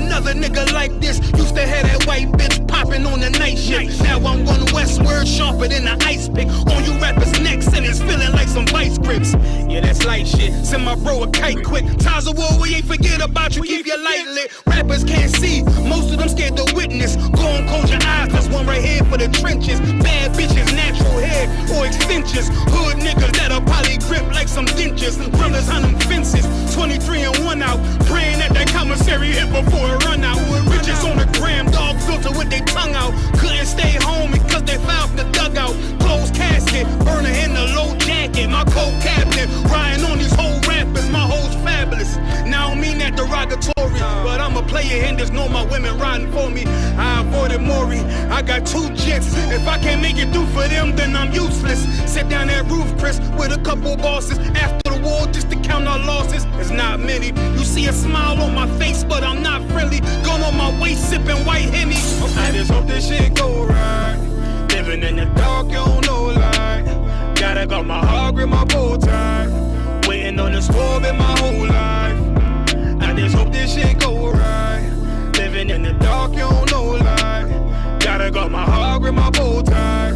another nigga like this. Used to have that white bitch popping on the night shift. Now I'm going westward, sharper than an ice pick. On you rappers' necks, and it's feeling like some vice grips. Yeah, that's light shit. Send my bro a kite quick. Ties of war, we ain't forget about you. Keep your light lit. Rappers can't see, most of them scared to witness. Go on, close your eyes, there's one right here for the trenches. Bad bitches, natural hair or extensions. Hood niggas that'll probably grip like some dentures. Brothers on them fences, 23 and 1 out. Praying that that commissary hit before it run out. Riches on the gram, dog filter with their tongue out. Couldn't stay home because they found the dugout. Closed casket, burner in the low jacket. My cold cabinet, riding on these whole rappers. My hoes fabulous. Now I don't mean that derogatory, but I'm a player and there's no my women riding for me. I avoided Maury, I got 2 jets. If I can't make it through for them, then I'm useless. Sit down that roof, Chris, with a couple bosses. After the war, just to count our losses. It's not many. You see a smile on my face, but I'm not friendly. Gun on my waist, sipping white Henny. I just hope this shit go right. Living in the dark, you don't know light. Gotta got my heart with my bow tie. Waiting on the squab in my whole life. I just hope this shit go right. Living in the dark, you don't know light. Gotta got my heart with my bow tie.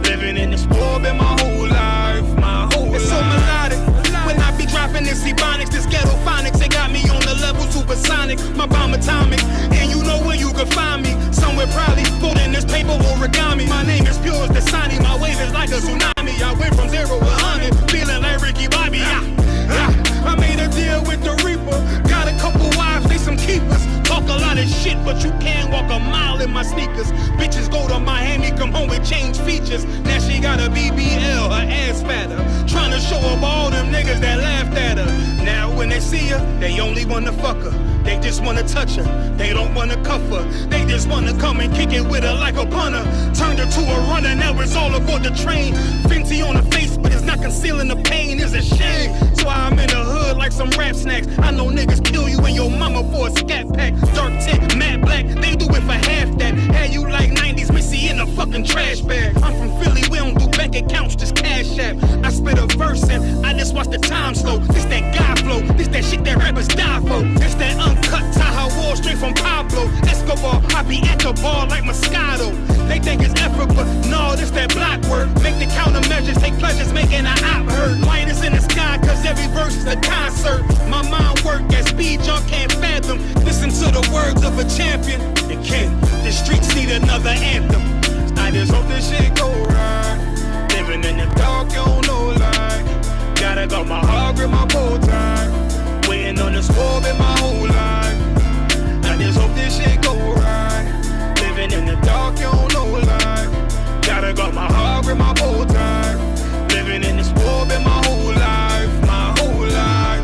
Living in the squab in my whole life. My whole life. It's so melodic. When I be dropping this ebonics, this ghetto phonics, they got me on the level supersonic. My bomb atomic, and you know where you can find me. Somewhere probably folding this paper origami. My name is pure as the Dasani. My wave is like a tsunami. I went from 0 to 100, feeling like Ricky Bobby. I made a deal with the Reaper. Got a couple wives, they some keepers. Talk a lot of shit, but you can't walk a mile in my sneakers. Bitches go to Miami, come home with change features. Now she got a BBL, her ass fatter. Trying to show up all them niggas that laughed at her. Now when they see her, they only wanna fuck her. They just wanna touch her, they don't wanna cuff her. They just wanna come and kick it with her like a punter. Turned her to a runner, now it's all aboard the train. Fenty on her face, but it's not concealing the pain, it's a shame. So I'm in the hood like some rap snacks. I know niggas kill you and your mama for a scat pack. Dark tint, matte black, they do it for half that. Had you like 90s Missy in a fucking trash bag. I'm from Philly, we don't do bank accounts, just cash app. I spit a verse and I just watch the time slow. This that guy flow, this that shit that rappers die for. This that uncut Tahoe Wall straight from Pablo Escobar. I be at the bar like Moscato. They think it's effort, but no, this that block work. Make the countermeasures, take pleasures, making an op hurt. Light is in the sky, cause every verse is a concert. My mind work at speed y'all can't fathom. Listen to the words of a champion. The king, the streets need another anthem. I just hope this shit go right. Living in the dark, you don't know light. Gotta got my heart with my bow tie. Waiting on the squab in my whole life. I just hope this shit go right. Living in the dark, you don't know light. Gotta got my heart with my bow tie. Living in the squab in my whole life. My whole life.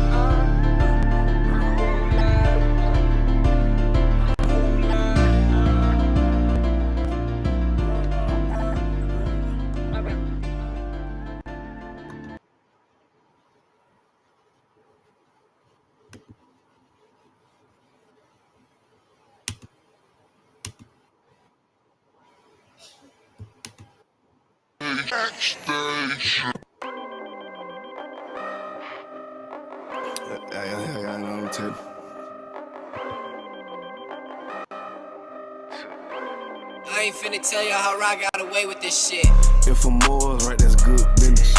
Backstation. I know I'm too. I ain't finna tell y'all how I got away with this shit. If I'm more right, that's good business.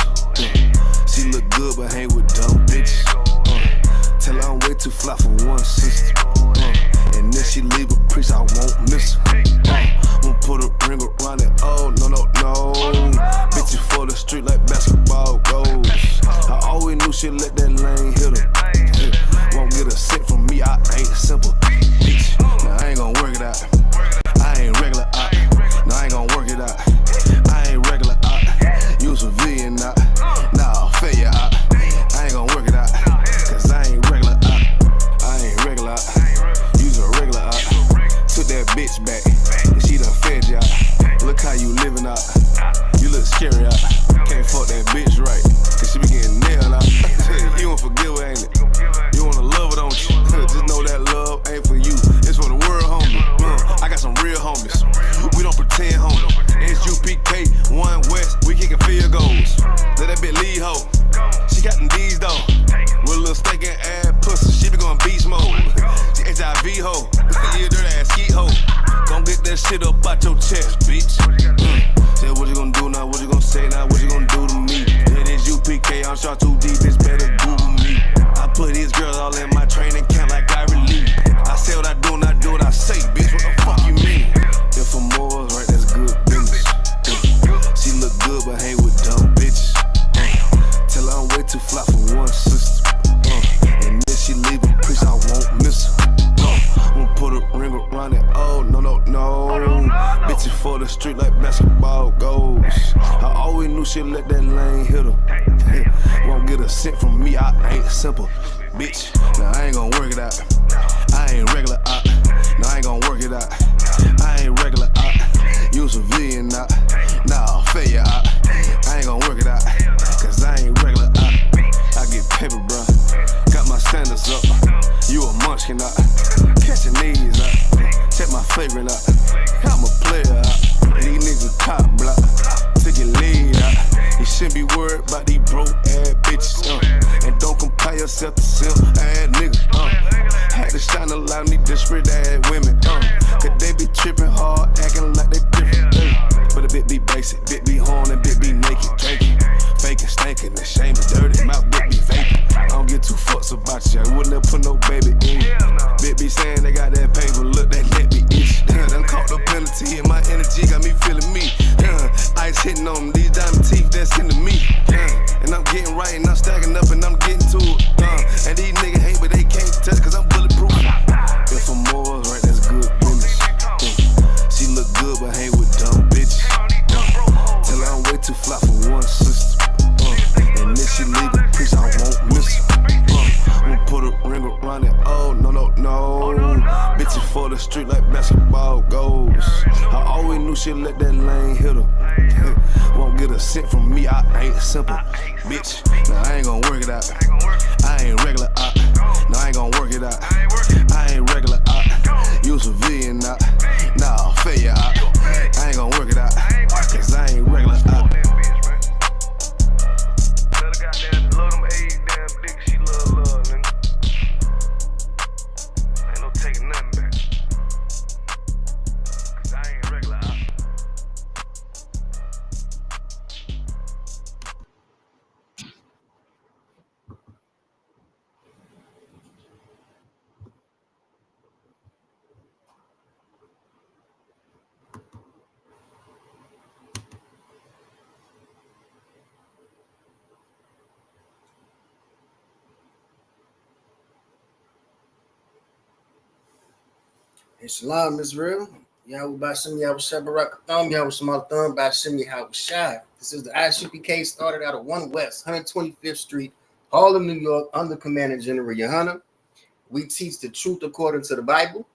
She look good, but hang with dumb bitches. Tell her I'm way too fly for one sister. And then she leave a priest, I won't miss her. Won't put a ring around it. Oh, no, no, no. Bitches for the street like basketball goals. I always knew she'd let that lane hit her. Won't get a cent from me, I ain't simple. Bitch, now I ain't gon' work it out. I ain't regular out. No, I ain't gon' work it out. I ain't regular out. You a civilian out. Nah, I'll fail you out. I ain't gon' work it out. Cause I ain't regular out. I ain't regular out. You's a regular out. Took that bitch back. And she done fed you out. Look how you living out. You look scary out. Can't fuck that bitch right. Cause she be getting nailed out. You won't forgive her, ain't it? You wanna love her, don't you? Just know that love ain't for you. It's for the world, homie. I got some real homies. We don't pretend, homie. ISUPK, 1 West, we kicking field goals. Let that bitch lead, ho. She got them D's, though. With a little steak and ass pussy, she be going beast mode. She HIV, ho. that shit up out your chest, bitch. Say what you gonna do now, what you gonna say now, what you gonna do to me? It is UPK, I'm shot too deep, bitch, better Google me. I put these girls all in my training camp like I relieve. I say what I do and I do what I say, bitch, what the fuck you mean? If I'm Moors, right, that's good business. She look good, but hang with dumb bitches. Tell her I'm way too fly for one sister. And if she leave a priest, I won't miss her. I'ma put a ring around it. Oh, no. Bitches for the street like basketball goals. I always knew she'd let that lane hit her. Won't get a cent from me, I ain't simple. Bitch, now I ain't gon' work it out. I ain't regular out. No, I ain't gon' work it out. I ain't regular out. You civilian out. Nah, failure out. I ain't gon' work it out. Cause I ain't regular out. I get paper, bruh. Got my standards up. You a munchkin out. Catching these out. Check my flagrant out. I'm a player out. These niggas top block. Took your lead out. You shouldn't be worried about these broke ass bitches. And don't compare yourself to simp ass niggas. Had to shine a lot of these desperate ass women. Cause they be tripping hard, acting like they different. But a bit be basic, bit be horn and bit be naked, drinking. Faking, stinking, the shame is dirty, my bit be vaping. I don't get too fucks about you, I wouldn't have put no baby in you. Bit be saying they got that paper, look, that net be itch. Done caught the penalty and my energy got me feeling me. Ice hitting on them, these diamond teeth that's into me. And I'm getting right and I'm stacking up and I'm getting to it. And these niggas hate but they can't touch cause I'm bulletproof. If I'm Moors, right, that's good business. She look good but hang with dumb bitches. Tell her I'm way too fly for one sister. And if she leave a priest, I won't miss her. I'ma put a ring around it. Oh, no. Bitches for the street like basketball goals. I always knew she'd let that lane hit her. Won't get a cent from me, I ain't simple. Bitch, now I ain't gon' work it out. I ain't regular out. No, I ain't gon' work it out. I ain't regular out. You civilian out. Nah, failure out. I ain't gon' work it out. Cause I ain't regular out. And Shalom Israel. Yahweh Bashem, Yahweh Shabbarak Thumb, Yahweh Shemal Thumb, Bashem, Yahweh Shai. This is the ISUPK started out of 1 West, 125th Street, Harlem, New York, under Commander General Yohana. We teach the truth according to the Bible.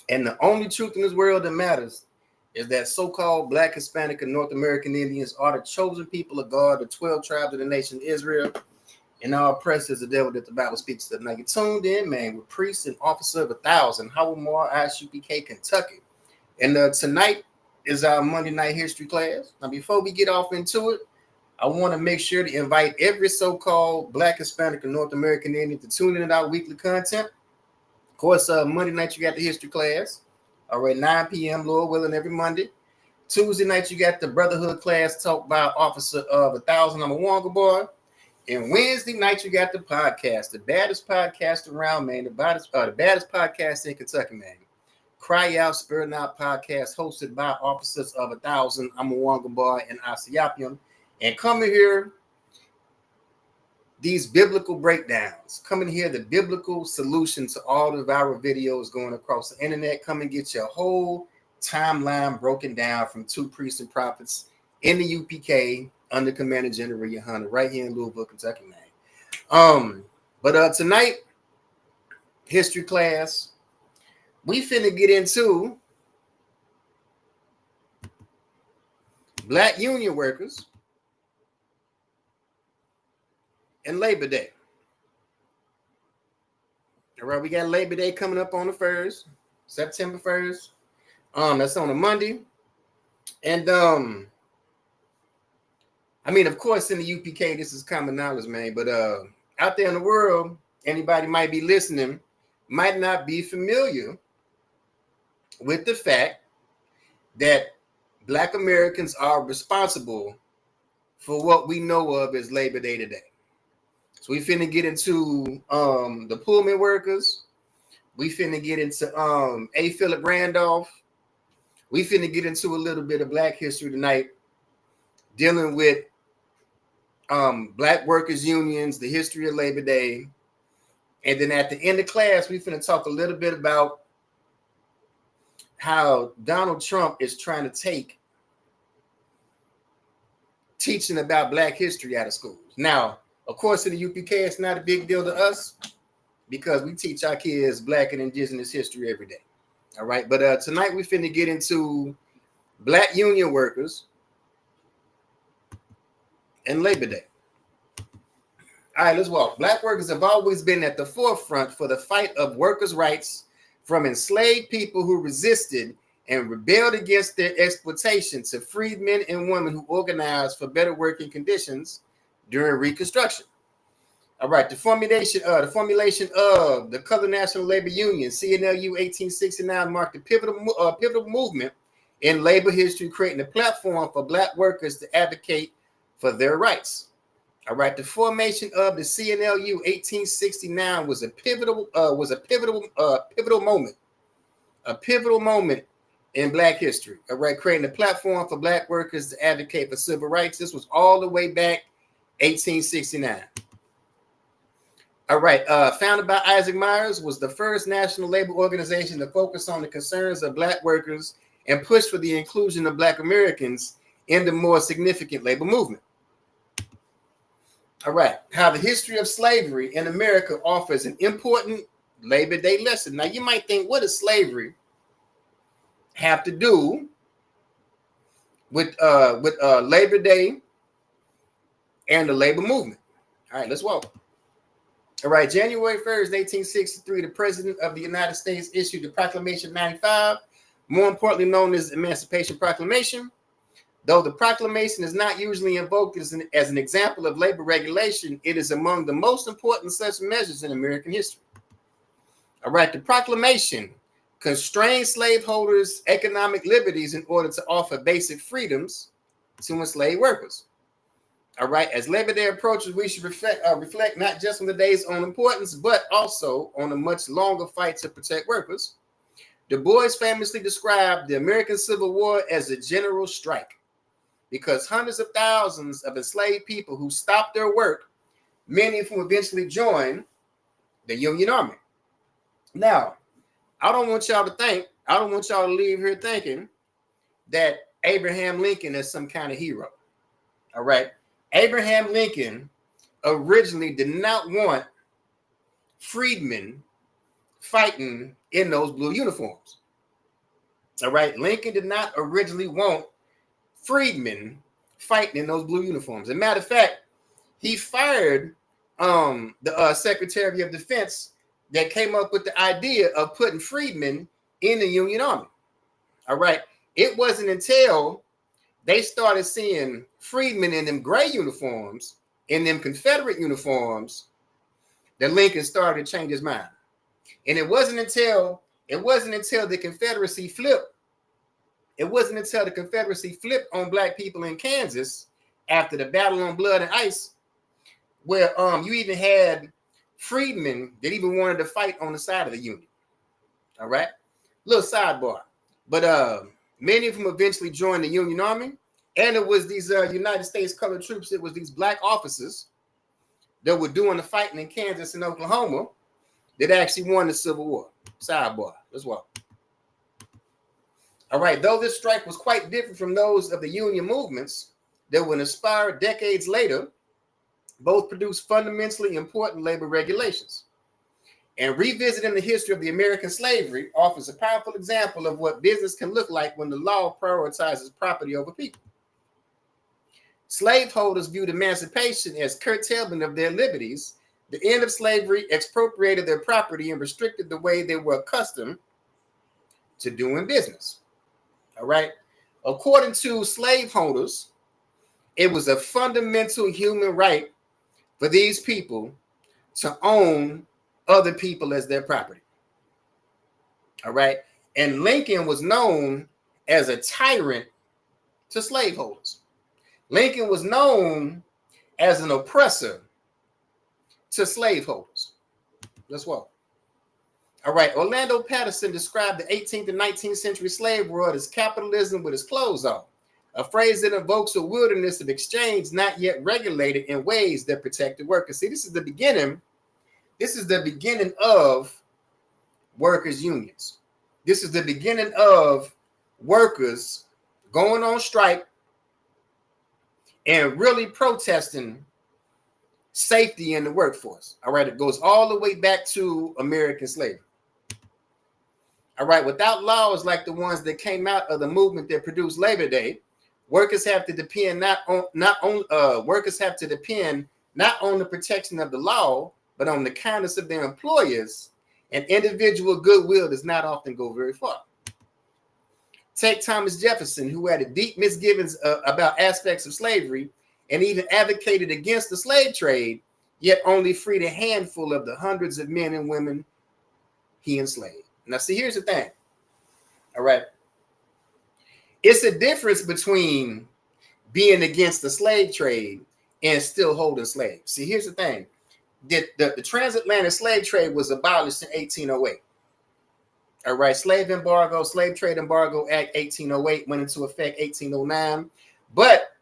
And the only truth in this world that matters is that so-called Black, Hispanic, and North American Indians are the chosen people of God, the 12 tribes of the nation of Israel. And our oppressed is the devil that the Bible speaks to. Now you tuned in, man, with priest and officer of 1,000, Howard Moore, ISUPK, Kentucky. And tonight is our Monday night history class. Now before we get off into it, I want to make sure to invite every so-called Black, Hispanic, and North American Indian to tune in to our weekly content. Of course, Monday night you got the history class. All right, 9 p.m., Lord willing, every Monday. Tuesday night you got the brotherhood class talk by officer of 1,000. I'm a Wonga boy. And Wednesday night, you got the podcast, the baddest podcast around, man, the baddest podcast in Kentucky, man. Cry Out, Spirit Out podcast, hosted by officers of 1,000. I'm a Wonga boy and Asiapium. And come here, these biblical breakdowns. Come in here, the biblical solution to all the viral videos going across the internet. Come and get your whole timeline broken down from 2 priests and prophets in the UPK under Commander General Yohana, right here in Louisville, Kentucky, man. But tonight, history class, we finna get into Black union workers and Labor Day. All right, we got Labor Day coming up on the 1st, September 1st. That's on a Monday. And I mean, of course, in the UPK, this is common knowledge, man. But out there in the world, anybody might be listening, might not be familiar with the fact that Black Americans are responsible for what we know of as Labor Day today. So we finna get into the Pullman workers. We finna get into A. Philip Randolph. We finna get into a little bit of Black history tonight, dealing with Black workers unions, the history of Labor Day. And then at the end of class, we finna talk a little bit about how Donald Trump is trying to take teaching about Black history out of schools. Now, of course, in the UPK, it's not a big deal to us because we teach our kids Black and Indigenous history every day. All right. But tonight we finna get into Black union workers and Labor Day. All right, let's walk. Black workers have always been at the forefront for the fight of workers' rights from enslaved people who resisted and rebelled against their exploitation to freedmen and women who organized for better working conditions during Reconstruction. All right, the formulation of the Colored National Labor Union, CNLU 1869, marked a pivotal movement in labor history, creating a platform for Black workers to advocate for their rights. All right, the formation of the CNLU 1869 was a pivotal moment in Black history. All right, creating a platform for Black workers to advocate for civil rights. This was all the way back 1869. All right, founded by Isaac Myers, was the first national labor organization to focus on the concerns of Black workers and push for the inclusion of Black Americans in the more significant labor movement. All right, how the history of slavery in America offers an important Labor Day lesson. Now, you might think, what does slavery have to do with Labor Day and the labor movement? All right, let's walk. All right, January 1st, 1863, the President of the United States issued the Proclamation 95, more importantly known as the Emancipation Proclamation. Though the proclamation is not usually invoked as an example of labor regulation, it is among the most important such measures in American history. All right, the proclamation constrained slaveholders' economic liberties in order to offer basic freedoms to enslaved workers. All right, as Labor Day approaches, we should reflect not just on the day's own importance, but also on a much longer fight to protect workers. Du Bois famously described the American Civil War as a general strike, because hundreds of thousands of enslaved people who stopped their work, many of whom eventually joined the Union Army. Now, I don't want y'all to leave here thinking that Abraham Lincoln is some kind of hero. All right. Abraham Lincoln originally did not want freedmen fighting in those blue uniforms. All right. Lincoln did not originally want freedmen fighting in those blue uniforms. As a matter of fact, he fired the Secretary of Defense that came up with the idea of putting freedmen in the Union Army. All right. It wasn't until they started seeing freedmen in them gray uniforms, in them Confederate uniforms, that Lincoln started to change his mind. And it wasn't until the Confederacy flipped. It wasn't until the Confederacy flipped on Black people in Kansas after the Battle on Blood and Ice, where you even had freedmen that even wanted to fight on the side of the Union. All right, little sidebar, but many of them eventually joined the Union Army, and it was these United States colored troops. It was these Black officers that were doing the fighting in Kansas and Oklahoma that actually won the Civil War. Sidebar. Let's walk. All right, though this strike was quite different from those of the union movements that would inspire decades later, both produced fundamentally important labor regulations. And revisiting the history of the American slavery offers a powerful example of what business can look like when the law prioritizes property over people. Slaveholders viewed emancipation as curtailment of their liberties. The end of slavery expropriated their property and restricted the way they were accustomed to doing business. All right. According to slaveholders, it was a fundamental human right for these people to own other people as their property. All right. And Lincoln was known as a tyrant to slaveholders. Lincoln was known as an oppressor to slaveholders. Let's walk. All right, Orlando Patterson described the 18th and 19th century slave world as capitalism with its clothes on, a phrase that evokes a wilderness of exchange not yet regulated in ways that protect the workers. See, this is the beginning. This is the beginning of workers' unions. This is the beginning of workers going on strike and really protesting safety in the workforce. All right, it goes all the way back to American slavery. All right, without laws like the ones that came out of the movement that produced Labor Day, workers have to depend not on the protection of the law, but on the kindness of their employers, and individual goodwill does not often go very far. Take Thomas Jefferson, who had deep misgivings about aspects of slavery and even advocated against the slave trade, yet only freed a handful of the hundreds of men and women he enslaved. Now, see, here's the thing. All right. It's a difference between being against the slave trade and still holding slaves. See, here's the thing. The transatlantic slave trade was abolished in 1808. All right. Slave Trade Embargo Act 1808 went into effect 1809. But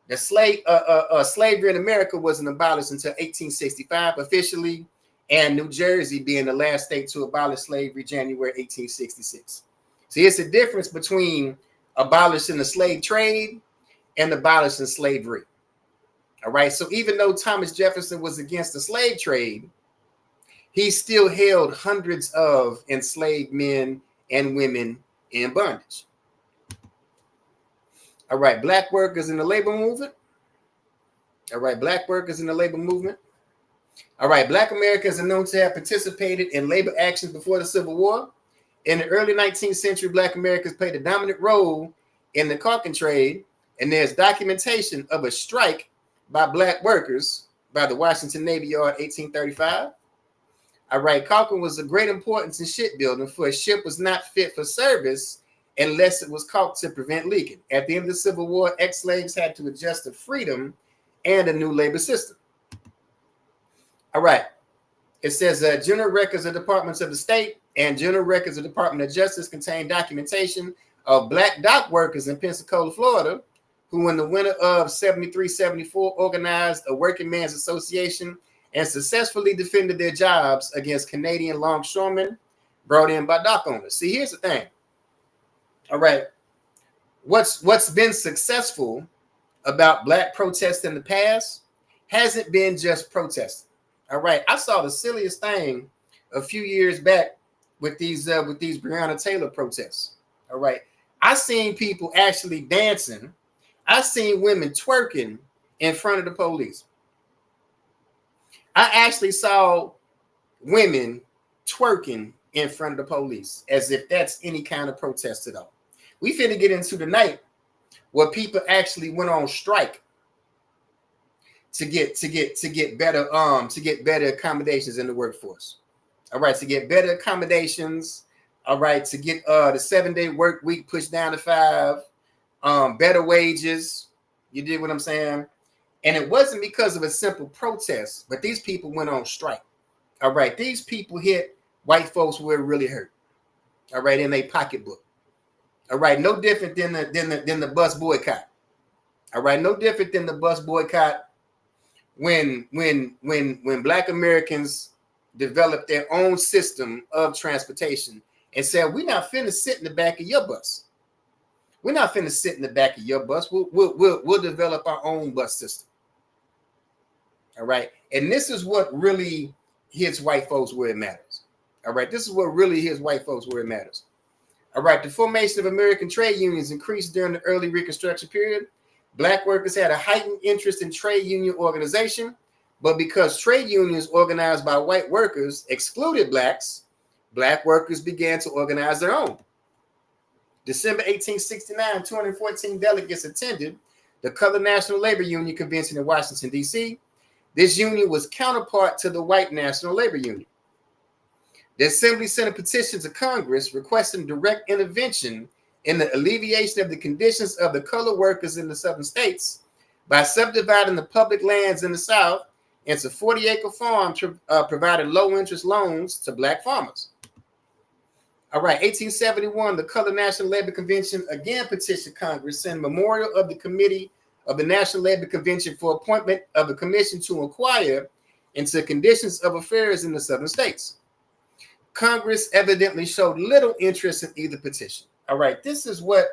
the slavery in America wasn't abolished until 1865 officially, and New Jersey being the last state to abolish slavery, January 1866. See, it's a difference between abolishing the slave trade and abolishing slavery. All right. So even though Thomas Jefferson was against the slave trade, he still held hundreds of enslaved men and women in bondage. All right. Black workers in the labor movement. All right. Black workers in the labor movement. All right, Black Americans are known to have participated in labor actions before the Civil War. In the early 19th century, Black Americans played a dominant role in the caulking trade, and there's documentation of a strike by Black workers by the Washington Navy Yard, 1835. All right, caulking was of great importance in shipbuilding, for a ship was not fit for service unless it was caulked to prevent leaking. At the end of the Civil War, ex-slaves had to adjust to freedom and a new labor system. All right. It says general records of departments of the state and general records of Department of Justice contain documentation of Black dock workers in Pensacola, Florida, who in the winter of 73-74 organized a working man's association and successfully defended their jobs against Canadian longshoremen brought in by dock owners. See, here's the thing. All right. What's been successful about Black protests in the past hasn't been just protesting. All right, I saw the silliest thing a few years back with these Breonna Taylor protests. All right, I seen people actually dancing. I seen women twerking in front of the police. I actually saw women twerking in front of the police, as if that's any kind of protest at all. We finna get into the night where people actually went on strike to get better accommodations in the workforce. All right, to get better accommodations. All right, to get the 7-day work week pushed down to 5, better wages. You did what I'm saying? And it wasn't because of a simple protest, but these people went on strike. All right, these people hit white folks where it really hurt. All right, in their pocketbook. All right, no different than the bus boycott. All right, no different than the bus boycott when Black Americans developed their own system of transportation and said, we're not finna sit in the back of your bus. We're not finna sit in the back of your bus. We'll develop our own bus system. All right. And this is what really hits white folks where it matters. All right. This is what really hits white folks where it matters. All right. The formation of American trade unions increased during the early Reconstruction period. Black workers had a heightened interest in trade union organization, but because trade unions organized by white workers excluded blacks, Black workers began to organize their own. December 1869, 214 delegates attended the Colored National Labor Union Convention in Washington, D.C. This union was counterpart to the White National Labor Union. The Assembly sent a petition to Congress requesting direct intervention in the alleviation of the conditions of the colored workers in the southern states by subdividing the public lands in the South into 40-acre farms, providing low-interest loans to black farmers. All right, 1871, the Colored National Labor Convention again petitioned Congress in memorial of the Committee of the National Labor Convention for appointment of a commission to inquire into conditions of affairs in the southern states. Congress evidently showed little interest in either petition. All right, this is what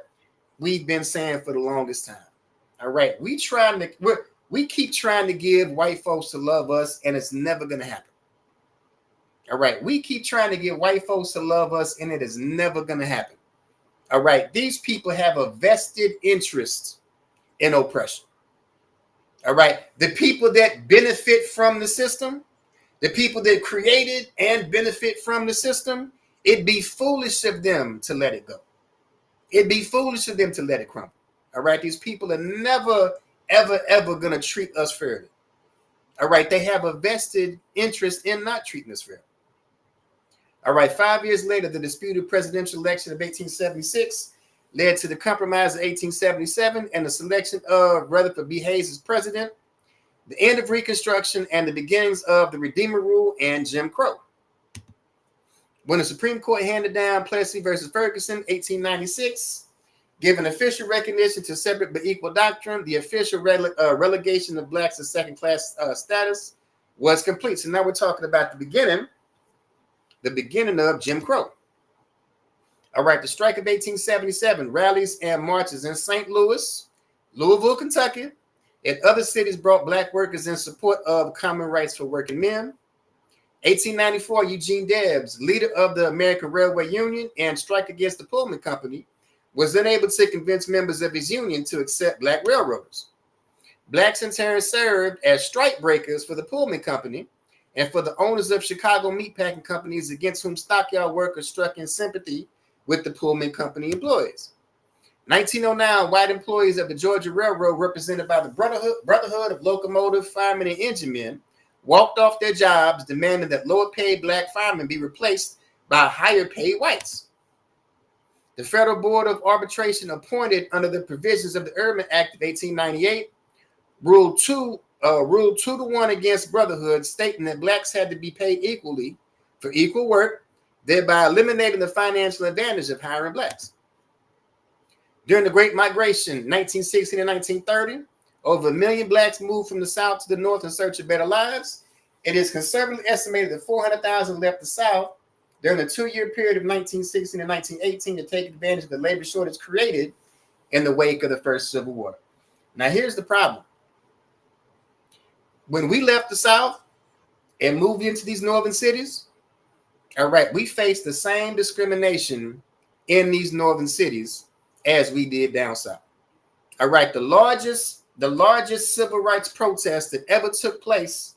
we've been saying for the longest time. All right, we keep trying to give white folks to love us, and it's never going to happen. All right, we keep trying to get white folks to love us, and it is never going to happen. All right, these people have a vested interest in oppression. All right, the people that benefit from the system, the people that created and benefit from the system, it'd be foolish of them to let it go. It'd be foolish of them to let it crumble. All right, these people are never, ever going to treat us fairly. All right, they have a vested interest in not treating us fairly. All right, 5 years later, the disputed presidential election of 1876 led to the Compromise of 1877 and the selection of Rutherford B. Hayes as president, the end of Reconstruction, and the beginnings of the Redeemer Rule and Jim Crow. When the Supreme Court handed down Plessy versus Ferguson, 1896, giving official recognition to separate but equal doctrine, the official relegation of blacks to second-class status was complete. So now we're talking about the beginning of Jim Crow. All right, the strike of 1877, rallies and marches in St. Louis, Louisville, Kentucky, and other cities brought black workers in support of common rights for working men. 1894, Eugene Debs, leader of the American Railway Union and strike against the Pullman Company, was unable to convince members of his union to accept black railroaders. Blacks in turn served as strike breakers for the Pullman Company and for the owners of Chicago meatpacking companies against whom stockyard workers struck in sympathy with the Pullman Company employees. 1909, white employees of the Georgia Railroad, represented by the Brotherhood of Locomotive Firemen and Engine Men, walked off their jobs, demanding that lower-paid black firemen be replaced by higher-paid whites. The Federal Board of Arbitration, appointed under the provisions of the Erdman Act of 1898, ruled 2-1 against brotherhood, stating that blacks had to be paid equally for equal work, thereby eliminating the financial advantage of hiring blacks. During the Great Migration, 1916 and 1930, over 1 million blacks moved from the South to the North in search of better lives. It is conservatively estimated that 400,000 left the South during the 2-year period of 1916 and 1918 to take advantage of the labor shortage created in the wake of the First Civil War. Now, here's the problem. When we left the South and moved into these northern cities, all right, we faced the same discrimination in these northern cities as we did down south. All right, the largest civil rights protest that ever took place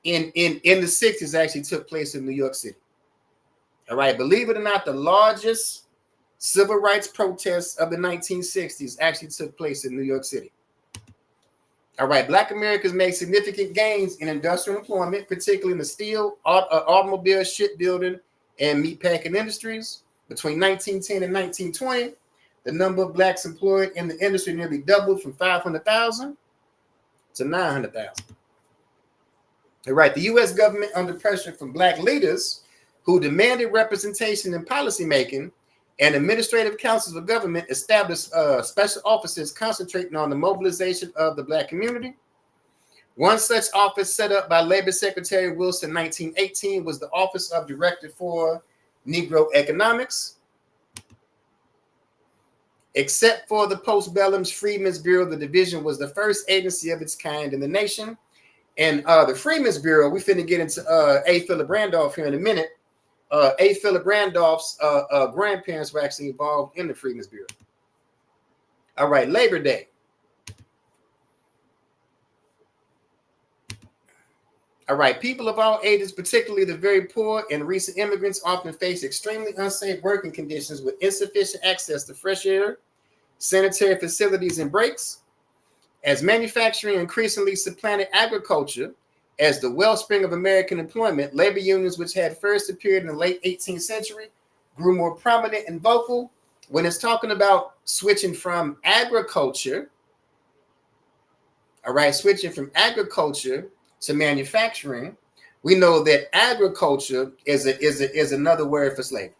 in the 60s actually took place in New York City. All right, believe it or not, the largest civil rights protests of the 1960s actually took place in New York City. All right, black Americans made significant gains in industrial employment, particularly in the steel, automobile, shipbuilding, and meatpacking industries. Between 1910 and 1920, the number of blacks employed in the industry nearly doubled from 500,000 to 900,000. All right, the U.S. government, under pressure from black leaders who demanded representation in policymaking, and administrative councils of government established special offices concentrating on the mobilization of the black community. One such office set up by Labor Secretary Wilson in 1918 was the Office of Director for Negro Economics. Except for the postbellum's Freedmen's Bureau, the division was the first agency of its kind in the nation. And the Freedmen's Bureau, we finna get into A. Philip Randolph here in a minute. A. Philip Randolph's grandparents were actually involved in the Freedmen's Bureau. All right, Labor Day. All right, people of all ages, particularly the very poor and recent immigrants, often face extremely unsafe working conditions with insufficient access to fresh air, sanitary facilities, and breaks. As manufacturing increasingly supplanted agriculture as the wellspring of American employment, labor unions, which had first appeared in the late 18th century, grew more prominent and vocal, when it's talking about switching from agriculture, all right, switching from agriculture to manufacturing, we know that agriculture is another word for slavery.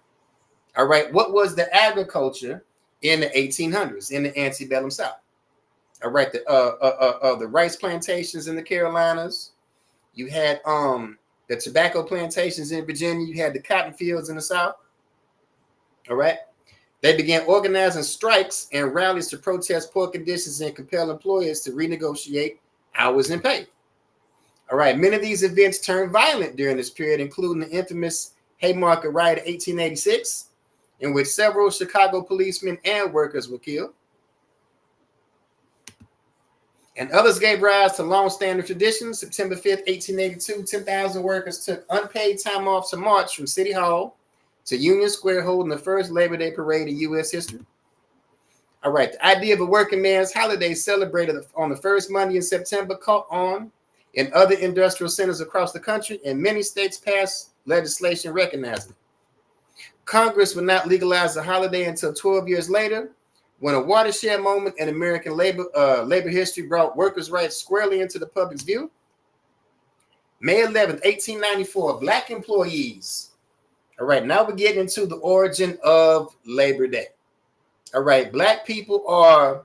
All right, what was the agriculture in the 1800s in the antebellum South? All right, the rice plantations in the Carolinas. You had the tobacco plantations in Virginia. You had the cotton fields in the South. All right. They began organizing strikes and rallies to protest poor conditions and compel employers to renegotiate hours and pay. All right. Many of these events turned violent during this period, including the infamous Haymarket Riot of 1886, in which several Chicago policemen and workers were killed. And others gave rise to long-standing traditions. September 5th, 1882, 10,000 workers took unpaid time off to march from City Hall to Union Square, holding the first Labor Day parade in U.S. history. All right, the idea of a working man's holiday celebrated on the first Monday in September caught on in other industrial centers across the country, and many states passed legislation recognizing it. Congress would not legalize the holiday until 12 years later, when a watershed moment in American labor history brought workers' rights squarely into the public's view. May 11th, 1894, Black employees. All right, now we're getting into the origin of Labor Day. All right, Black people are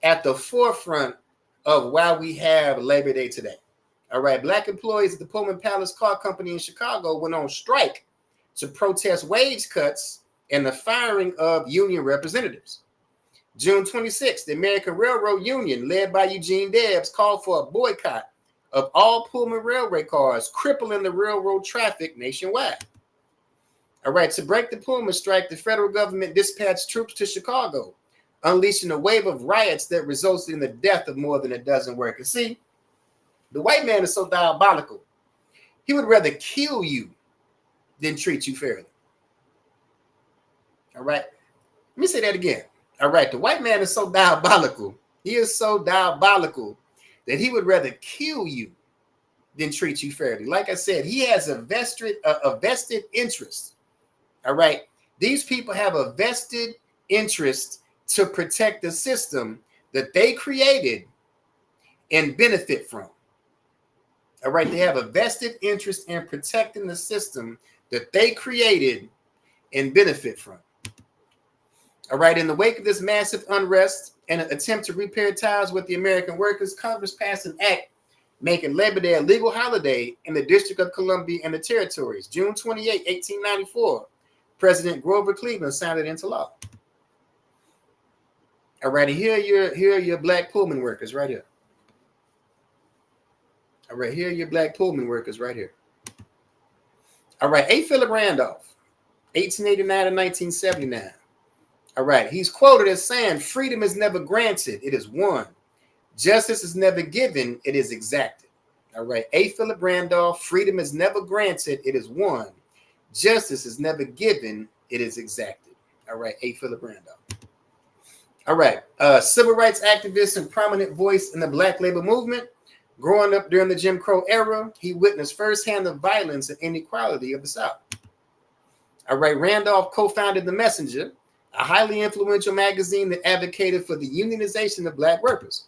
at the forefront of why we have Labor Day today. All right, Black employees at the Pullman Palace Car Company in Chicago went on strike to protest wage cuts and the firing of union representatives. June 26th, the American Railroad Union, led by Eugene Debs, called for a boycott of all Pullman railway cars, crippling the railroad traffic nationwide. All right, to break the Pullman strike, the federal government dispatched troops to Chicago, unleashing a wave of riots that resulted in the death of more than a dozen workers. See, the white man is so diabolical. He would rather kill you than treat you fairly. All right, let me say that again. All right, the white man is so diabolical. He is so diabolical that he would rather kill you than treat you fairly. Like I said, he has a vested interest. All right, these people have a vested interest to protect the system that they created and benefit from. All right, they have a vested interest in protecting the system that they created and benefit from. All right, in the wake of this massive unrest and an attempt to repair ties with the American workers, Congress passed an act making Labor Day a legal holiday in the District of Columbia and the Territories. June 28, 1894, President Grover Cleveland signed it into law. All right, and here are your Black Pullman workers right here. All right, here are your Black Pullman workers right here. All right, A. Philip Randolph, 1889 to 1979. All right, he's quoted as saying, "Freedom is never granted, it is won. Justice is never given, it is exacted." All right, A. Philip Randolph, freedom is never granted, it is won. Justice is never given, it is exacted. All right, A. Philip Randolph. All right, civil rights activist and prominent voice in the Black labor movement. Growing up during the Jim Crow era, he witnessed firsthand the violence and inequality of the South. All right, Randolph co-founded The Messenger, a highly influential magazine that advocated for the unionization of Black workers.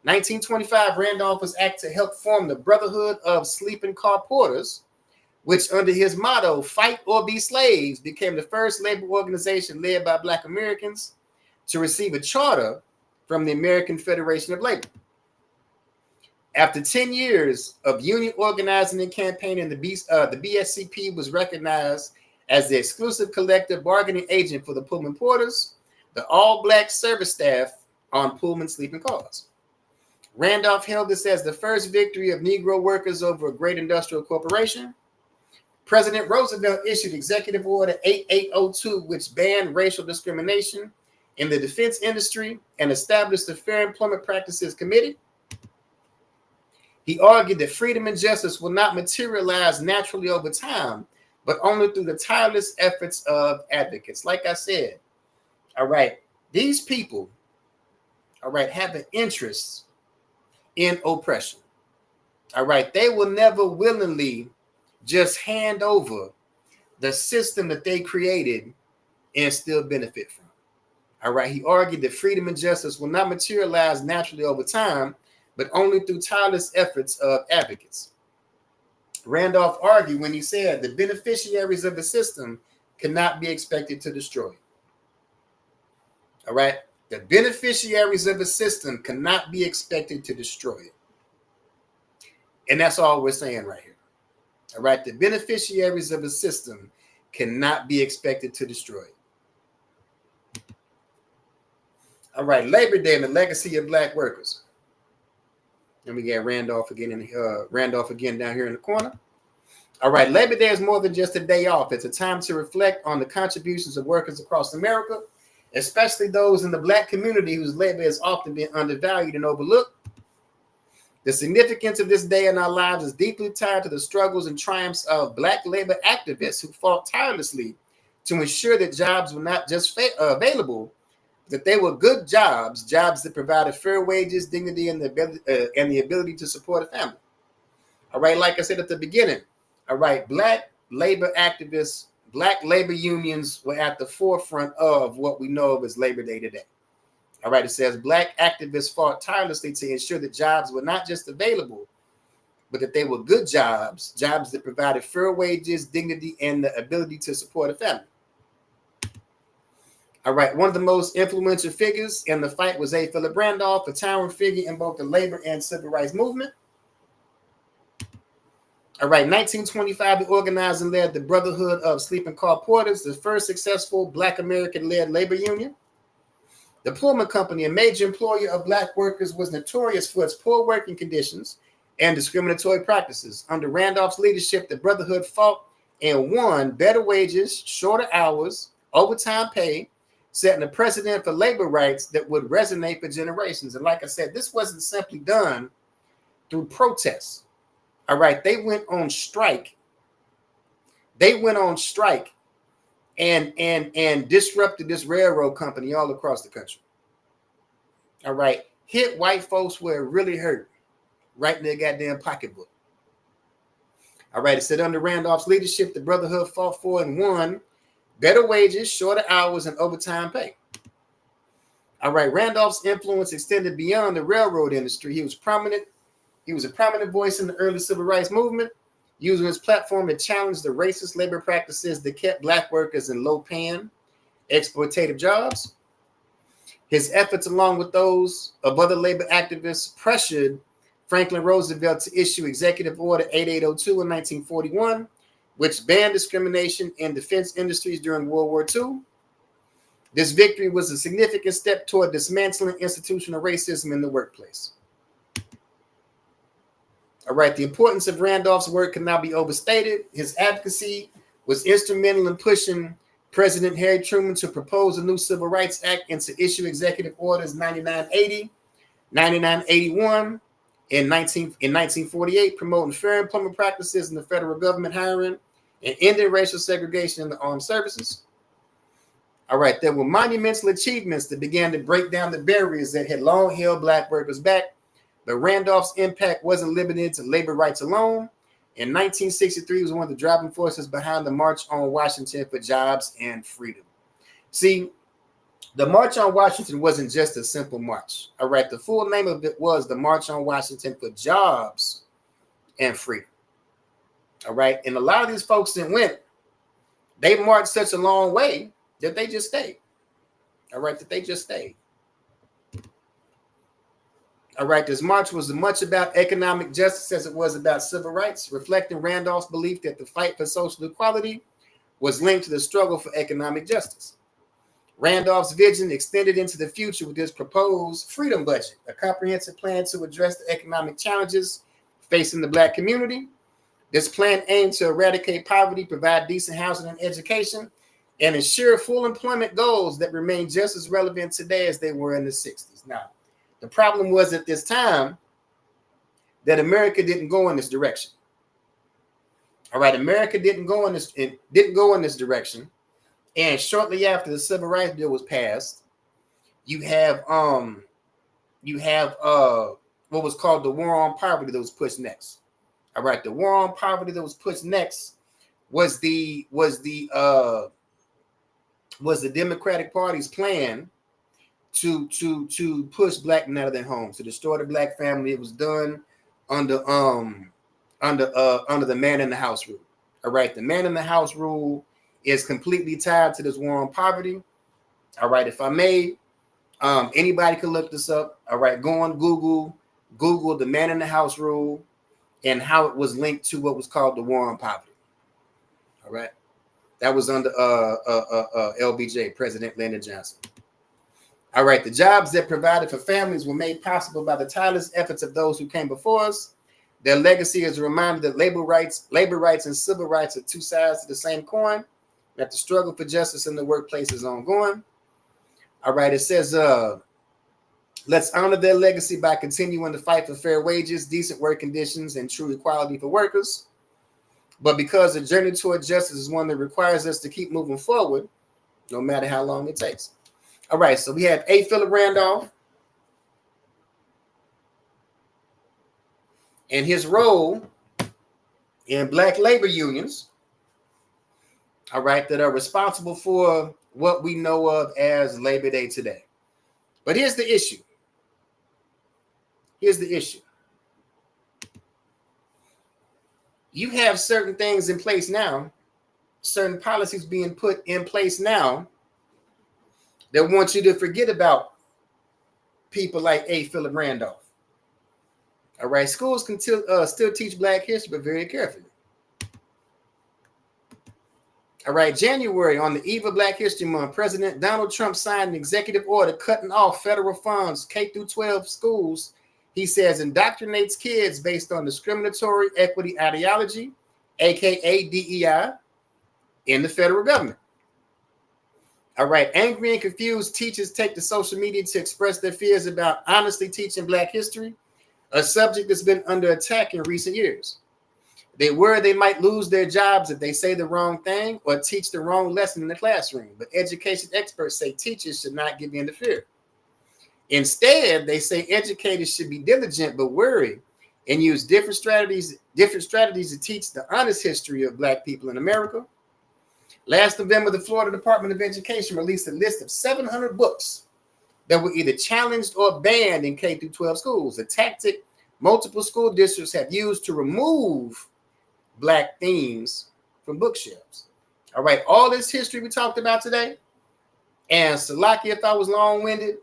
1925, Randolph was asked to help form the Brotherhood of Sleeping Car Porters, which under his motto, "Fight or Be Slaves," became the first labor organization led by Black Americans to receive a charter from the American Federation of Labor. After 10 years of union organizing and campaigning, the BSCP was recognized as the exclusive collective bargaining agent for the Pullman Porters, the all-Black service staff on Pullman sleeping cars. Randolph hailed this as the first victory of Negro workers over a great industrial corporation. President Roosevelt issued Executive Order 8802, which banned racial discrimination in the defense industry and established the Fair Employment Practices Committee. He argued that freedom and justice will not materialize naturally over time, but only through the tireless efforts of advocates. Like I said, all right, these people, all right, have an interest in oppression. All right, they will never willingly just hand over the system that they created and still benefit from. All right. He argued that freedom and justice will not materialize naturally over time, but only through tireless efforts of advocates. Randolph argued when he said the beneficiaries of the system cannot be expected to destroy it. All right. The beneficiaries of the system cannot be expected to destroy it. And that's all we're saying right here. All right. The beneficiaries of the system cannot be expected to destroy it. All right. Labor Day and the legacy of black workers. And we got Randolph again down here in the corner. All right. Labor Day is more than just a day off. It's a time to reflect on the contributions of workers across America, especially those in the black community whose labor has often been undervalued and overlooked. The significance of this day in our lives is deeply tied to the struggles and triumphs of black labor activists who fought tirelessly to ensure that jobs were not just available, that they were good jobs that provided fair wages, dignity, and the ability to support a family. All right, like I said at the beginning, all right, black labor activists, black labor unions were at the forefront of what we know of as Labor Day today. All right, it says black activists fought tirelessly to ensure that jobs were not just available, but that they were good jobs that provided fair wages, dignity, and the ability to support a family. All right, one of the most influential figures in the fight was A. Philip Randolph, a towering figure in both the labor and civil rights movement. All right, 1925, he organized and led the Brotherhood of Sleeping Car Porters, the first successful Black American-led labor union. The Pullman Company, a major employer of black workers, was notorious for its poor working conditions and discriminatory practices. Under Randolph's leadership, the Brotherhood fought and won better wages, shorter hours, overtime pay, setting a precedent for labor rights that would resonate for generations. And like I said, this wasn't simply done through protests. All right, they went on strike. And disrupted this railroad company all across the country. All right, hit white folks where it really hurt, right in their goddamn pocketbook. All right, it said under Randolph's leadership, the Brotherhood fought for and won better wages, shorter hours, and overtime pay. All right, Randolph's influence extended beyond the railroad industry. He was a prominent voice in the early civil rights movement, using his platform to challenge the racist labor practices that kept black workers in low-paying, exploitative jobs. His efforts, along with those of other labor activists, pressured Franklin Roosevelt to issue Executive Order 8802 in 1941, which banned discrimination in defense industries during World War II. This victory was a significant step toward dismantling institutional racism in the workplace. All right, the importance of Randolph's work cannot be overstated. His advocacy was instrumental in pushing President Harry Truman to propose a new Civil Rights Act and to issue Executive Orders 9980, 9981 in 1948, promoting fair employment practices in the federal government hiring and ending racial segregation in the armed services. All right, there were monumental achievements that began to break down the barriers that had long held black workers back. But Randolph's impact wasn't limited to labor rights alone. In 1963, he was one of the driving forces behind the March on Washington for Jobs and Freedom. See, the March on Washington wasn't just a simple march. All right, the full name of it was the March on Washington for Jobs and Freedom. All right, and a lot of these folks that went, they marched such a long way that they just stayed. All right, All right, this march was as much about economic justice as it was about civil rights, reflecting Randolph's belief that the fight for social equality was linked to the struggle for economic justice. Randolph's vision extended into the future with his proposed freedom budget, a comprehensive plan to address the economic challenges facing the black community. This plan aimed to eradicate poverty, provide decent housing and education, and ensure full employment goals that remain just as relevant today as they were in the 60s. Now, the problem was at this time that America didn't go in this direction. All right, America didn't go in this direction. And shortly after the Civil Rights Bill was passed, you have what was called the War on Poverty that was pushed next. All right, the War on Poverty that was pushed next was the was the Democratic Party's plan to push black men out of their homes, to destroy the black family. It was done under the man in the house rule. All right, the man in the house rule is completely tied to this war on poverty. All right, if I may, anybody can look this up. All right, go on Google the man in the house rule and how it was linked to what was called the war on poverty. All right, that was under LBJ, President Lyndon Johnson. All right, the jobs that provided for families were made possible by the tireless efforts of those who came before us. Their legacy is a reminder that labor rights and civil rights are two sides of the same coin, that the struggle for justice in the workplace is ongoing. All right, it says, let's honor their legacy by continuing to fight for fair wages, decent work conditions, and true equality for workers. But because the journey toward justice is one that requires us to keep moving forward, no matter how long it takes. All right, so we have A. Philip Randolph and his role in black labor unions, all right, that are responsible for what we know of as Labor Day today. But here's the issue. Here's the issue. You have certain things in place now, certain policies being put in place now that want you to forget about people like A. Philip Randolph. All right, schools can still teach Black history, but very carefully. All right, January, on the eve of Black History Month, President Donald Trump signed an executive order cutting off federal funds, K-12 schools. He says indoctrinates kids based on discriminatory equity ideology, aka DEI, in the federal government. All right, angry and confused teachers take to social media to express their fears about honestly teaching Black history, a subject that's been under attack in recent years. They worry they might lose their jobs if they say the wrong thing or teach the wrong lesson in the classroom. But education experts say teachers should not give in to fear. Instead, they say educators should be diligent but wary and use different strategies to teach the honest history of Black people in America. Last November, the Florida Department of Education released a list of 700 books that were either challenged or banned in K-12 schools, a tactic multiple school districts have used to remove Black themes from bookshelves. All right, all this history we talked about today, and Salaki, if I was long-winded,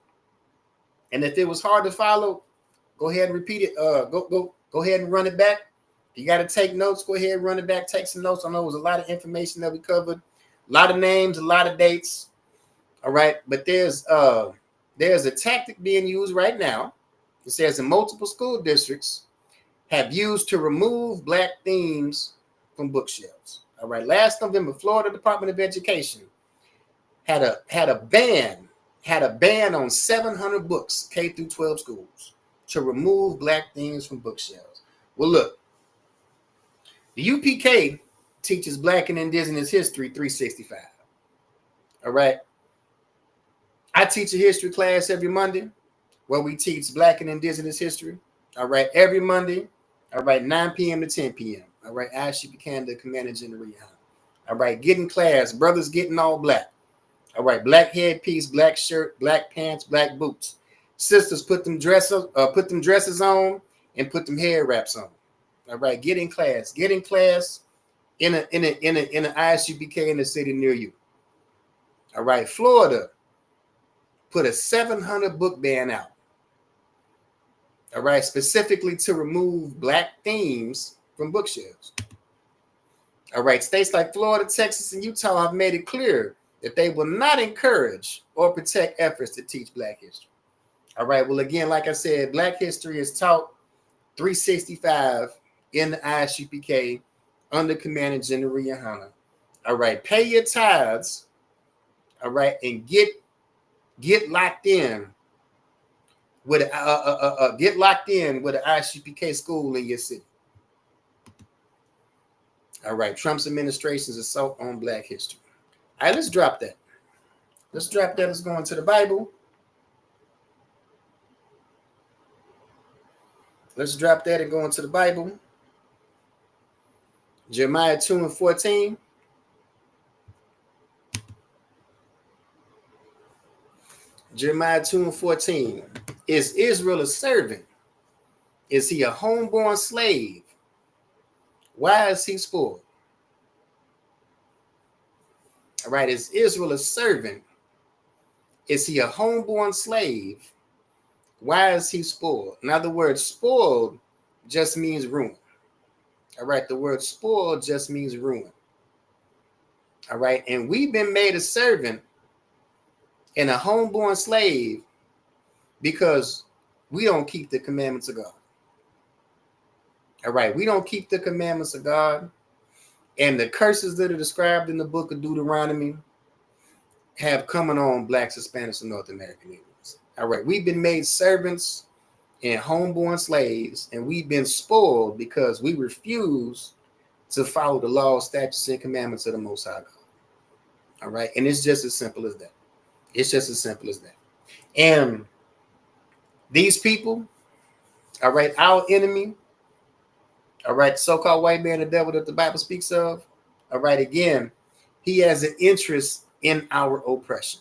and if it was hard to follow, go ahead and repeat it. Go ahead and run it back. If you got to take notes, go ahead and run it back. Take some notes. I know it was a lot of information that we covered, a lot of names, a lot of dates. All right, but there's a tactic being used right now. It says in multiple school districts have used to remove Black themes from bookshelves. All right, last November, Florida Department of Education had a ban on 700 books, K-12 schools, to remove Black themes from bookshelves. Well, look, the UPK teaches Black and Indigenous history 365. All right. I teach a history class every Monday where we teach Black and Indigenous history. All right. Every Monday. All right. 9 p.m. to 10 p.m. All right. ISUPK, the Commander General. All right. Get in class. Brothers getting all Black. All right. Black headpiece, Black shirt, Black pants, Black boots. Sisters put them dresses on and put them hair wraps on. All right. Get in class. Get in class in an ISUPK in the city near you. All right. Florida put a 700 book ban out. All right, specifically to remove Black themes from bookshelves. All right, states like Florida, Texas, and Utah have made it clear that they will not encourage or protect efforts to teach Black history. All right, well, again, like I said, Black history is taught 365 in the ISUPK under Commander General Yahana. All right, pay your tithes. All right, and get locked in with an ISUPK school in your city. All right, Trump's administration's assault on Black history. All right, let's drop that. Let's go into the Bible. Let's drop that and go into the Bible. Jeremiah 2:14. Jeremiah 2:14. Is Israel a servant? Is he a homeborn slave? Why is he spoiled? All right, is Israel a servant? Is he a homeborn slave? Why is he spoiled? In other words, spoiled just means ruin. All right, the word spoiled just means ruin. All right, and we've been made a servant and a homeborn slave because we don't keep the commandments of God. All right, we don't keep the commandments of God, and the curses that are described in the book of Deuteronomy have coming on Blacks, Hispanics, and North American Indians. All right, we've been made servants and homeborn slaves, and we've been spoiled because we refuse to follow the laws, statutes, and commandments of the Most High God. All right, and it's just as simple as that. It's just as simple as that. And these people, all right, our enemy, all right, so-called white man, the devil that the Bible speaks of, all right, again, he has an interest in our oppression.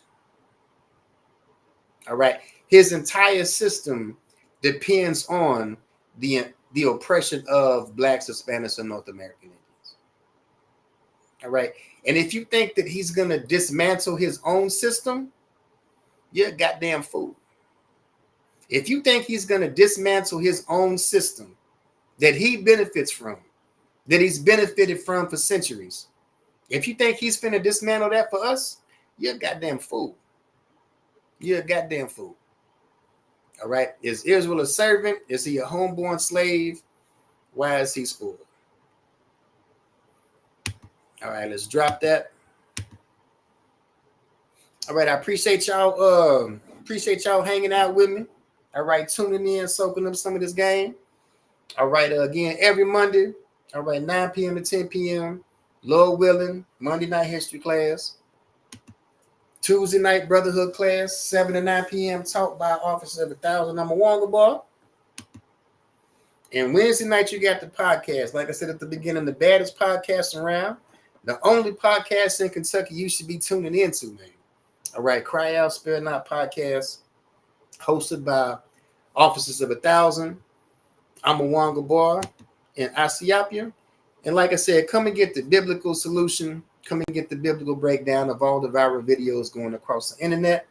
All right, his entire system depends on the oppression of Blacks, Hispanics, and North American Indians. All right, and if you think that he's going to dismantle his own system, you're a goddamn fool. If you think he's going to dismantle his own system that he benefits from, that he's benefited from for centuries, if you think he's finna dismantle that for us, you're a goddamn fool. You're a goddamn fool. All right. Is Israel a servant? Is he a homeborn slave? Why is he spoiled? All right, let's drop that. All right, I appreciate y'all. Appreciate y'all hanging out with me. All right, tuning in, soaking up some of this game. All right, again, every Monday. All right, 9 p.m. to 10 p.m. Lord willing, Monday night history class. Tuesday night brotherhood class, 7 to 9 p.m. Taught by Officers of 1,000. I'm a Wonga Boy. And Wednesday night, you got the podcast. Like I said at the beginning, the baddest podcast around. The only podcast in Kentucky you should be tuning into, man. All right, Cry Out, Spare Not podcast, hosted by Officers of 1,000. I'm a Wonga Boy in ISUPK. And like I said, come and get the biblical solution. Come and get the biblical breakdown of all the viral videos going across the internet.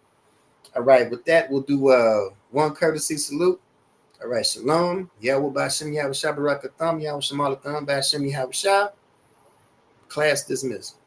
All right, with that, we'll do one courtesy salute. All right, shalom. Yahweh Ba'Shem Yahweh Shabbarakatham Yahweh Shemalatham Ba'Shem Yahweh Shah. Class dismissed.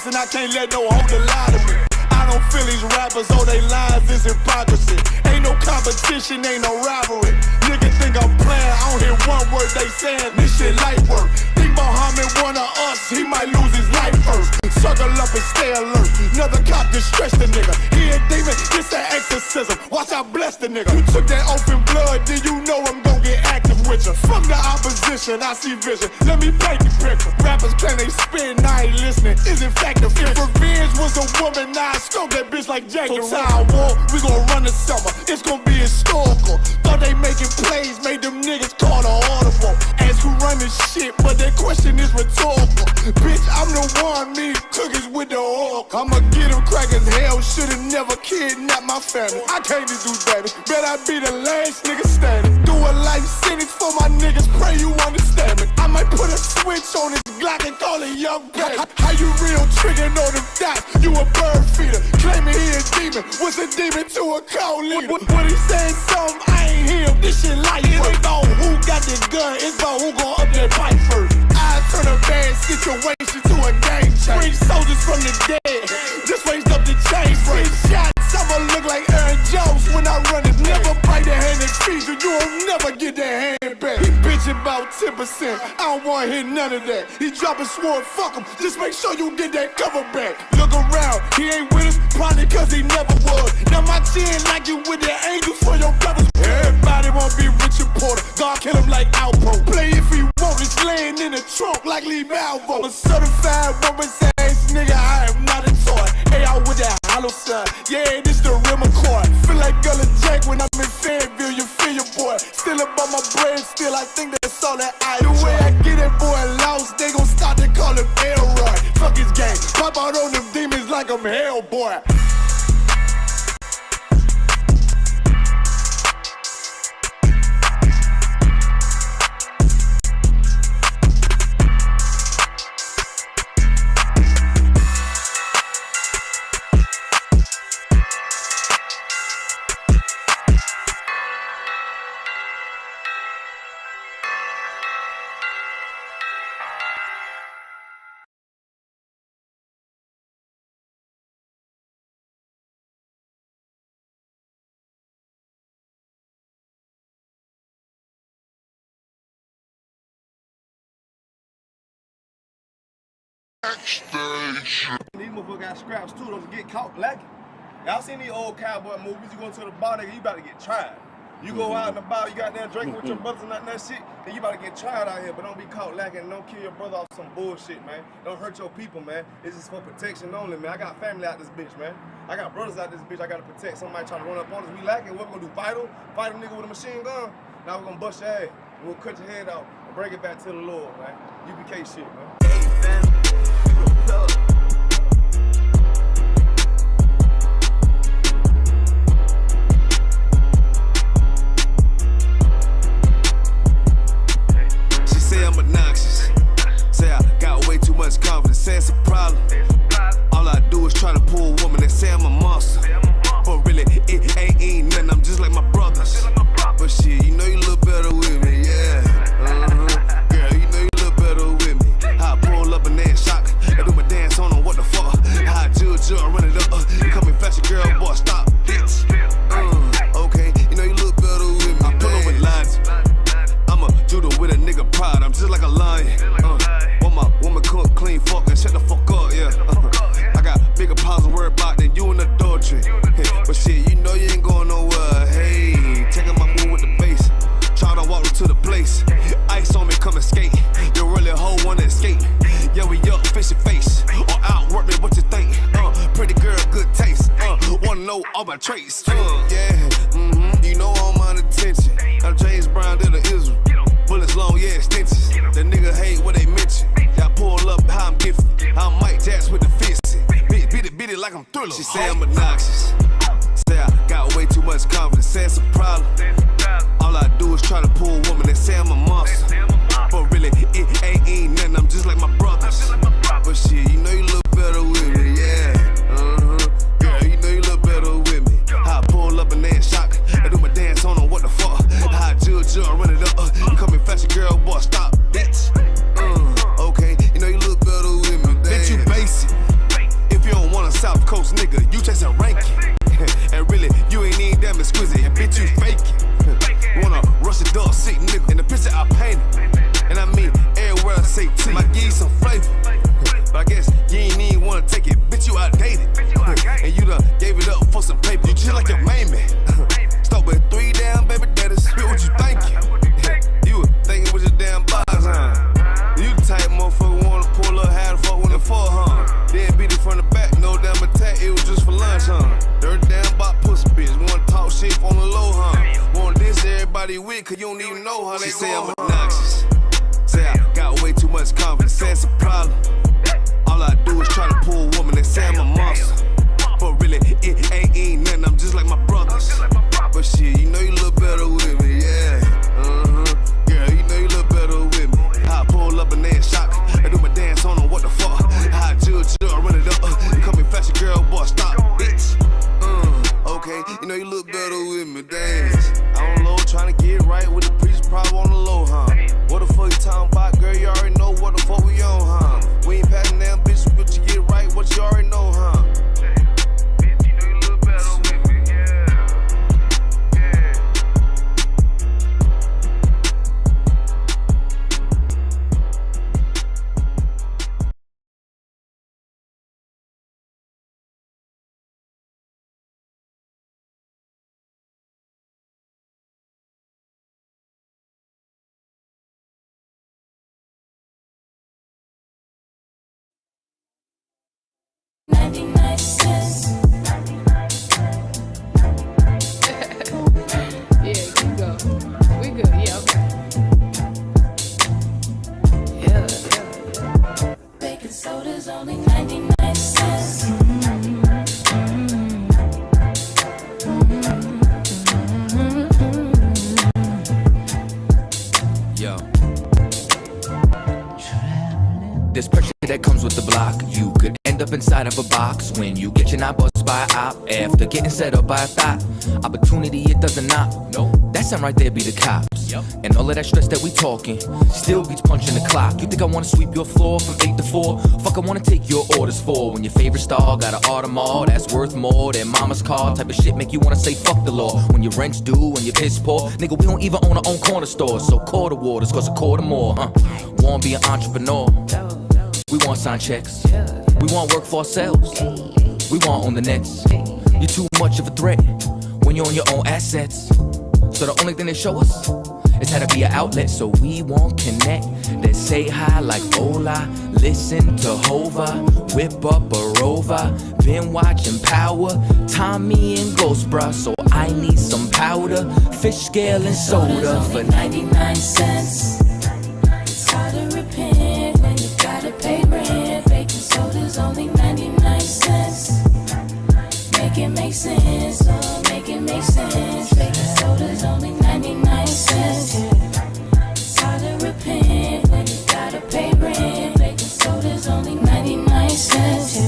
And I can't let no holder lie to me. I don't feel these rappers, all they lies is hypocrisy. Ain't no competition, ain't no rivalry. Nigga think I'm playing, I don't hear one word they saying. This shit light work. Think Muhammad one of us, he might lose his life first. Circle up and stay alert. Another cop distress the nigga. He a demon, it's an exorcism. Watch I bless the nigga. You took that oath in blood, then you know I'm gon' get active with you. From the opposition, I see vision. Let me paint the picture. Rappers claim they spin, I ain't listening. Is in fact the fear. If revenge was a woman, now I stroke that bitch like Jack the Ripper. War, we gon' run the summer. It's gon' be historical. Thought they making plays, made them niggas call the audible. Ask who run this shit, but that question is rhetorical. Bitch, I'm the one, me cookies with the oil. I'ma get them crackers, hell, should've never kidnapped my family. I can't do that. Bet I be the last nigga standing. Do a life sentence for my niggas, pray you understand me. I might put a switch on this Glock and call it young baby. How you real triggering on them dots? You a bird feeder, claiming he a demon. What's a demon to a cold leader? What he saying something, I ain't hear. This shit light. It ain't about who got the gun, it's about who gon' up that fight first. I turn a bad situation to a game changer. Bring soldiers from the dead, just raised up the chain frame. Shots, I'ma look like Aaron Jones when I run it. Never bite the hand that feeds you, you'll never get that hand back. He bitchin' about 10%, I don't wanna hear none of that. He dropping sword, fuck him, just make sure you get that cover back. Look around, he ain't with us, probably cause he never was. Now my She ain't like you with the angels for your brothers. Everybody wanna be Richard Porter. God kill him like Alpo. Play if he want, it's laying in the trunk like Lee Malvo. I'm a certified woman's ass nigga, I am not a toy. Hey, out with that hollow son. Yeah, this the real McCoy. Feel like Gullah Jack when I'm in Fayetteville, you feel your boy. Still about my brain, still I think that's all that I enjoy. The way I get that boy lost, they gon' start to call him Elroy. Fuck his game, pop out on them demons like I'm Hellboy. These motherfuckers got scraps too, don't get caught lacking. Y'all seen these old cowboy movies, you go to the bar, nigga, you about to get tried. You go out in the bar, you got there drinking with your brothers and that shit, then you about to get tried out here, but don't be caught lacking, don't kill your brother off some bullshit, man. Don't hurt your people, man. This is for protection only, man. I got family out this bitch, man. I got brothers out this bitch, I gotta protect. Somebody trying to run up on us, we lacking, what we gonna do, fight a nigga with a machine gun? Now we're gonna bust your ass, and we'll cut your head off and bring it back to the Lord, man. UPK shit, man. Hey, fam. She say I'm obnoxious. Say I got way too much confidence. Say it's a problem. All I do is try to pull a woman. They say I'm a monster. But really, it ain't nothing. I'm just like my brothers. But shit, you know you look better with me, yeah. Girl, you know you look better with me. How I pull up and then shock. I do my dance on them, what the fuck? How I judge, run it up. You call me fashion girl, boy, stop, bitch. Okay, you know you look better with me. I pull up with lines. I'm a judo with a nigga pride. I'm just like a lion. Want my woman cook, clean, fuck, and shut the fuck up, yeah. I got bigger piles of worry about than you in adultery. But shit, you know you ain't going nowhere. Hey, taking my move with the bass. Try to walk to the place. Ice on me, come and skate. You really hoe wanna escape. Yeah, we up, face your face. Or outwork me, what you think? Pretty girl, good taste. Wanna know all my traits. You know I'm on attention. I'm James Brown, to the Israel. Bullets long, yeah, extensions. The nigga hate what they mention. Y'all pull up how I'm gifted. I'm Mike Jackson with the fist. Beat it like I'm Thriller. She say I'm obnoxious. Say I got way too much confidence. Say it's a problem. All I do is try to pull a woman. They say I'm a monster. But really, it ain't nothing. I'm just like my brothers. But shit, you know you look better with me, yeah. Girl, you know you look better with me. How I pull up and then shock. I do my dance on them, what the fuck? How I judge, run it up. You call me fashion girl, boy, stop, bitch. Okay, you know you look better with me, bitch, you basic. If you don't want a South Coast nigga, you chasing ranking. And really, you ain't even damn exquisite, and bitch, you faking. Wanna rush a dog sick nigga, in the picture I painted. And I mean, everywhere I say T, might give you some flavor. But I guess you ain't even wanna take it, bitch, you outdated. And you done gave it up for some paper, you just like your main man. Start with 3 damn baby daddies, spit what you thinking. You were thinking with your damn bars, huh? You the type motherfucker wanna pull up, how the fuck when it for, huh? Then beat it from the back, no damn attack, it was just for lunch, huh? Dirty damn bot pussy bitch, wanna talk shit on the low, huh? Wanna diss everybody with, cause you don't even know how they go. She say I'm obnoxious. Say I got way too much confidence, say it's a problem. All I do is try to pull a woman, they say I'm a monster. But really, it ain't nothing, I'm just like my brothers. But shit, you know you look better with me, yeah. Girl, you know you look better with me. How I pull up and then shock. I do my dance on them, what the fuck? How I judge, run it up. You call me fashion girl, boy, stop, bitch. Okay, you know you look better with me, dance. I don't know, trying to get right with the preacher, probably on the low, huh? What the fuck you talking about, girl? You already know what the fuck we on, huh? We ain't passing damn bitches, but you get right, what you already know, huh? 99 cents. Yeah, keep going. We good. Yeah, okay. Yeah. Baking soda's only 99 cents. Yo. There's pressure that comes with the block. You could end up inside of a box when you get your knob bust by a op after getting set up by a thought. Opportunity, it doesn't knock. No, that sound right there be the cops. Yep. And all of that stress that we talking still beats punching the clock. You think I wanna sweep your floor from 8 to 4? Fuck, I wanna take your orders for when your favorite star got an Audemars that's worth more than mama's car. Type of shit make you wanna say fuck the law. When your rent's due and your piss poor, nigga, we don't even own our own corner store. So quarter waters cost a quarter more, huh? Wanna be an entrepreneur? We want sign checks. We want work for ourselves. We want own the nets. You're too much of a threat when you're on your own assets. So the only thing they show us is how to be an outlet. So we won't connect. They say hi like hola. Listen to Hova. Whip up a Rover. Been watching Power. Tommy and Ghost bruh. So I need some powder. Fish scale and soda for 99 cents. It's hard to repent when you gotta pay rent. Baking soda's only 99 cents. Make it make sense, oh, make it make sense. Baking soda's only 99 cents. It's hard to repent when you gotta pay rent. Baking soda's only 99 cents.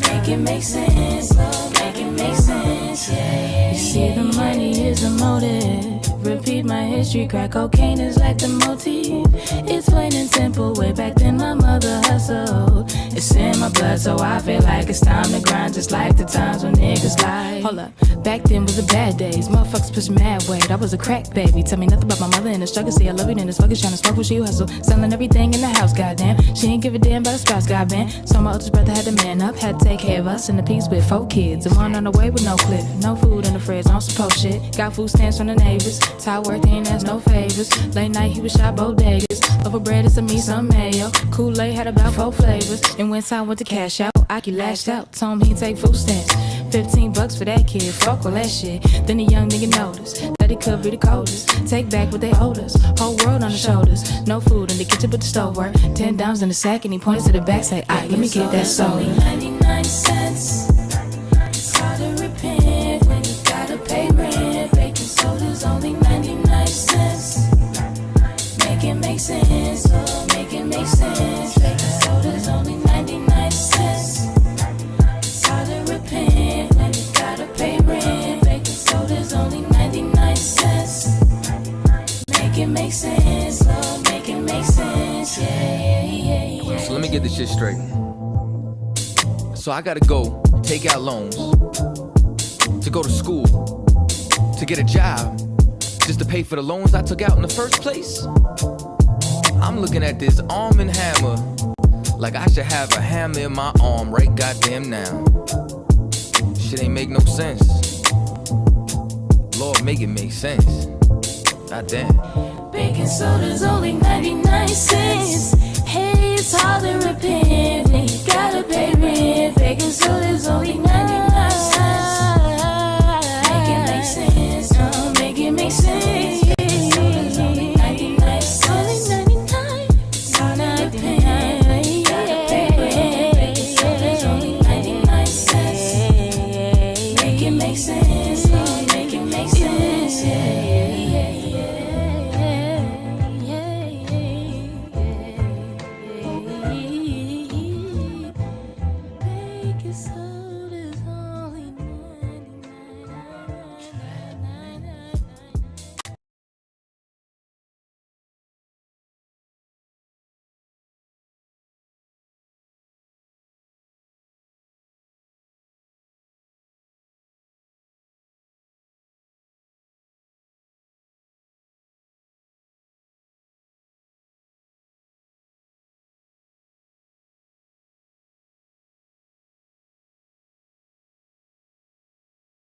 Make it make sense, oh, make it make sense, yeah. You see, the money is a motive. Repeat my history, crack cocaine is like the motif. It's plain and simple, way back then my mother hustled. It's in my blood, so I feel like it's time to grind. Just like the times when niggas lied. Hold up, back then was the bad days. Motherfuckers push mad weight, I was a crack baby. Tell me nothing about my mother and the struggle. See, I love you and this fuckers trying to smoke when she hustle. Selling everything in the house, goddamn. She ain't give a damn about a spouse, goddamn. So my oldest brother had to man up, had to take care of us in the piece with 4 kids. And one on the way with no clip, no food in the fridge, on some post shit. Got food stamps from the neighbors. Ty worked, he ain't ask no favors. Late night, he was shot bodegas. Over bread and some meat, some mayo. Kool-Aid had about 4 flavors. And when time went to cash out, Aki lashed out. Told him he'd take food stamps. $15 for that kid, fuck all that shit. Then the young nigga noticed that he could be the coldest. Take back what they owed us. Whole world on the shoulders. No food in the kitchen but the stove work. $10 in the sack and he pointed to the back, say, aight, let me get that soda. 99 cents. It's hard to repent when you gotta pay rent. Baking soda's only 99 cents. Make it make sense, oh, make it make sense. Baking soda's only 99 cents. It's hard to repent when you gotta pay rent. Baking soda's only 99 cents. Make it make sense, oh, make it make sense, yeah. So let me get this shit straight. So I gotta go take out loans to go to school, to get a job, just to pay for the loans I took out in the first place. I'm looking at this arm and hammer like I should have a hammer in my arm right goddamn now. Shit ain't make no sense. Lord, make it make sense. Goddamn. Baking soda's only 99 cents. Hey, it's hard to repent when you gotta pay rent. Baking soda's only 99 cents.